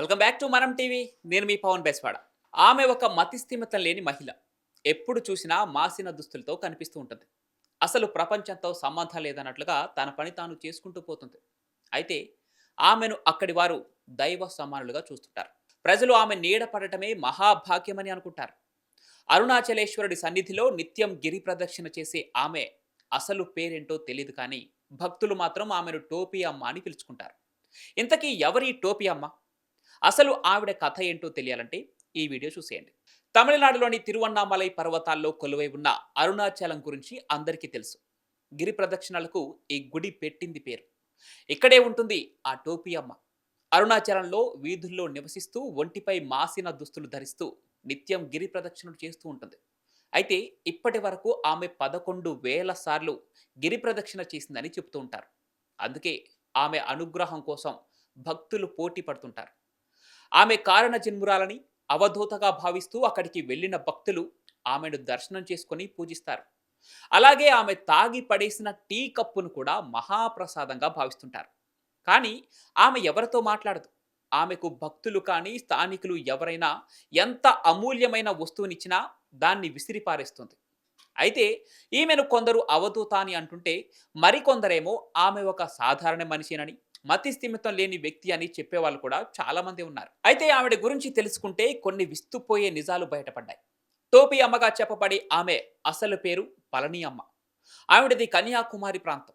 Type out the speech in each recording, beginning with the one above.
Welcome back to మనం TV. నేను మీ పవన్ బెస్వాడ. ఆమె ఒక మతిస్థిమితం లేని మహిళ. ఎప్పుడు చూసినా మాసిన దుస్తులతో కనిపిస్తూ ఉంటుంది. అసలు ప్రపంచంతో సంబంధం లేదన్నట్లుగా తన పని తాను చేసుకుంటూ పోతుంది. అయితే ఆమెను అక్కడి వారు దైవ సమానులుగా చూస్తుంటారు. ప్రజలు ఆమె నీడ పడటమే మహాభాగ్యమని అనుకుంటారు. అరుణాచలేశ్వరుడి సన్నిధిలో నిత్యం గిరి ప్రదక్షిణ చేసే ఆమె అసలు పేరేంటో తెలియదు కానీ భక్తులు మాత్రం ఆమెను టోపీ అమ్మ అని పిలుచుకుంటారు. ఇంతకీ ఎవరి టోపీ అమ్మ? అసలు ఆవిడ కథ ఏంటో తెలియాలంటే ఈ వీడియో చూసేయండి. తమిళనాడులోని తిరువన్నామలై పర్వతాల్లో కొలువై ఉన్న అరుణాచలం గురించి అందరికీ తెలుసు. గిరి ప్రదక్షిణలకు ఈ గుడి పెట్టింది పేరు. ఇక్కడే ఉంటుంది ఆ టోపీ అమ్మ. అరుణాచలంలో వీధుల్లో నివసిస్తూ ఒంటిపై మాసిన దుస్తులు ధరిస్తూ నిత్యం గిరి ప్రదక్షిణలు చేస్తూ ఉంటుంది. అయితే ఇప్పటి వరకు ఆమె 11,000 సార్లు గిరి ప్రదక్షిణ చేసిందని చెబుతూ ఉంటారు. అందుకే ఆమె అనుగ్రహం కోసం భక్తులు పోటీ పడుతుంటారు. ఆమె కారణ జన్మురాలని అవధూతగా భావిస్తూ అక్కడికి వెళ్ళిన భక్తులు ఆమెను దర్శనం చేసుకొని పూజిస్తారు. అలాగే ఆమె తాగి పడేసిన టీ కప్పును కూడా మహాప్రసాదంగా భావిస్తుంటారు. కానీ ఆమె ఎవరితో మాట్లాడదు. ఆమెకు భక్తులు కానీ స్థానికులు ఎవరైనా ఎంత అమూల్యమైన వస్తువునిచ్చినా దాన్ని విసిరిపారేస్తుంది. అయితే ఈమెను కొందరు అవధూత అని అంటుంటే మరికొందరేమో ఆమె ఒక సాధారణ మనిషినని, మతి స్థిమితం లేని వ్యక్తి అని చెప్పేవాళ్ళు కూడా చాలా మంది ఉన్నారు. అయితే ఆవిడ గురించి తెలుసుకుంటే కొన్ని విస్తుపోయే నిజాలు బయటపడ్డాయి. టోపీ అమ్మగా చెప్పబడే ఆమె అసలు పేరు పళని అమ్మ. ఆవిడది కన్యాకుమారి ప్రాంతం.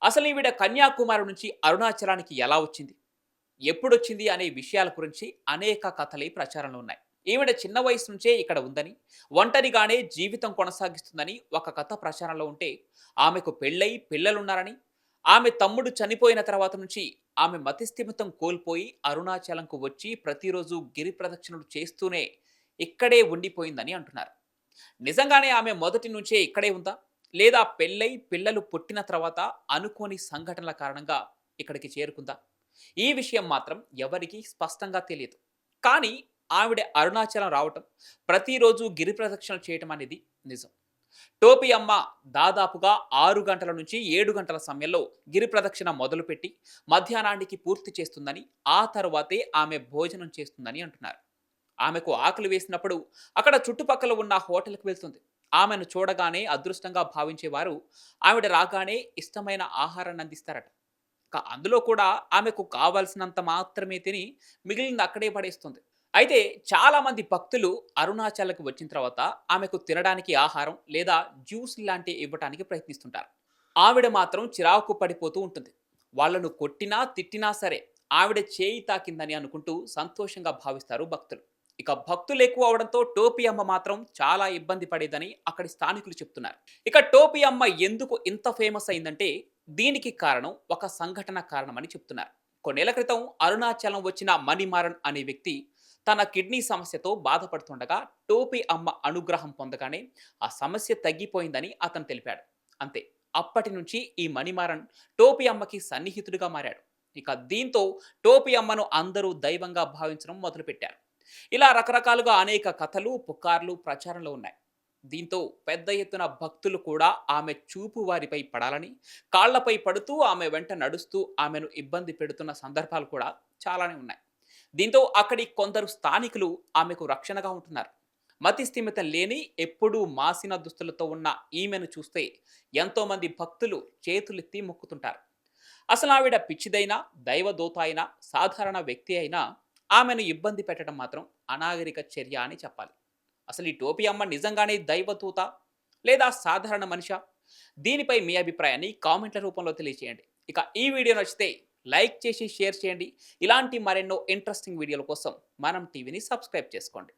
అసలు ఈవిడ కన్యాకుమారి నుంచి అరుణాచలానికి ఎలా వచ్చింది, ఎప్పుడొచ్చింది అనే విషయాల గురించి అనేక కథలే ప్రచారంలో ఉన్నాయి. ఈవిడ చిన్న వయసు నుంచే ఇక్కడ ఉందని, ఒంటరిగానే జీవితం కొనసాగిస్తుందని ఒక కథ ప్రచారంలో ఉంటే, ఆమెకు పెళ్ళై పిల్లలున్నారని, ఆమె తమ్ముడు చనిపోయిన తర్వాత నుంచి ఆమె మతిస్థిమితం కోల్పోయి అరుణాచలంకు వచ్చి ప్రతిరోజు గిరి ప్రదక్షిణలు చేస్తూనే ఇక్కడే ఉండిపోయిందని అంటున్నారు. నిజంగానే ఆమె మొదటి నుంచే ఇక్కడే ఉందా? లేదా పెళ్ళై పిల్లలు పుట్టిన తర్వాత అనుకోని సంఘటనల కారణంగా ఇక్కడికి చేరుకుందా? ఈ విషయం మాత్రం ఎవరికీ స్పష్టంగా తెలియదు. కానీ ఆవిడ అరుణాచలం రావటం, ప్రతిరోజు గిరి ప్రదక్షిణలు చేయటం అనేది నిజం. టోపీ అమ్మ దాదాపుగా 6 గంటల నుంచి 7 గంటల సమయంలో గిరి ప్రదక్షిణ మొదలుపెట్టి మధ్యాహ్నానికి పూర్తి చేస్తుందని, ఆ తరువాతే ఆమె భోజనం చేస్తుందని అంటున్నారు. ఆమెకు ఆకలి వేసినప్పుడు అక్కడ చుట్టుపక్కల ఉన్న హోటల్కి వెళ్తుంది. ఆమెను చూడగానే అదృష్టంగా భావించేవారు ఆవిడ రాగానే ఇష్టమైన ఆహారాన్ని అందిస్తారట. అందులో కూడా ఆమెకు కావాల్సినంత మాత్రమే తిని మిగిలింది అక్కడే పడేస్తుంది. అయితే చాలా మంది భక్తులు అరుణాచల్‌కి వచ్చిన తర్వాత ఆమెకు తినడానికి ఆహారం లేదా జ్యూస్ లాంటివి ఇవ్వటానికి ప్రయత్నిస్తుంటారు. ఆవిడ మాత్రం చిరాకు పడిపోతూ ఉంటుంది. వాళ్ళను కొట్టినా, తిట్టినా సరే ఆవిడ చేయి తాకిందని అనుకుంటూ సంతోషంగా భావిస్తారు భక్తులు. ఇక భక్తులు ఎక్కువ అవడంతో టోపీ అమ్మ మాత్రం చాలా ఇబ్బంది పడేదని అక్కడి స్థానికులు చెప్తున్నారు. ఇక టోపీ అమ్మ ఎందుకు ఇంత ఫేమస్ అయిందంటే దీనికి కారణం ఒక సంఘటన కారణమని చెప్తున్నారు. కొన్నేళ్ల క్రితం అరుణాచలం వచ్చిన మణిమారన్ అనే వ్యక్తి తన కిడ్నీ సమస్యతో బాధపడుతుండగా టోపీ అమ్మ అనుగ్రహం పొందగానే ఆ సమస్య తగ్గిపోయిందని అతను తెలిపాడు. అంతే, అప్పటి నుంచి ఈ మణిమారన్ టోపీ అమ్మకి సన్నిహితుడిగా మారాడు. ఇక దీంతో టోపీ అమ్మను అందరూ దైవంగా భావించడం మొదలుపెట్టారు. ఇలా రకరకాలుగా అనేక కథలు, పుకార్లు ప్రచారంలో ఉన్నాయి. దీంతో పెద్ద ఎత్తున భక్తులు కూడా ఆమె చూపు వారిపై పడాలని, కాళ్లపై పడుతూ ఆమె వెంట నడుస్తూ ఆమెను ఇబ్బంది పెడుతున్న సందర్భాలు కూడా చాలానే ఉన్నాయి. దీంతో అక్కడి కొందరు స్థానికులు ఆమెకు రక్షణగా ఉంటున్నారు. మతి స్థిమితం లేని, ఎప్పుడూ మాసిన దుస్తులతో ఉన్న ఈమెను చూస్తే ఎంతోమంది భక్తులు చేతులెత్తి మొక్కుతుంటారు. అసలు ఆవిడ పిచ్చిదైనా, దైవదూత అయినా, సాధారణ వ్యక్తి అయినా ఆమెను ఇబ్బంది పెట్టడం మాత్రం అనాగరిక చర్య అని చెప్పాలి. అసలు ఈ టోపీ అమ్మ నిజంగానే దైవదూత లేదా సాధారణ మనిషా? దీనిపై మీ అభిప్రాయాన్ని కామెంట్ల రూపంలో తెలియజేయండి. ఇక ఈ వీడియో నచ్చితే లైక్ చేసి షేర్ చేయండి. ఇలాంటి మరెన్నో ఇంట్రెస్టింగ్ వీడియోల కోసం మనం టీవీని సబ్స్క్రైబ్ చేసుకోండి.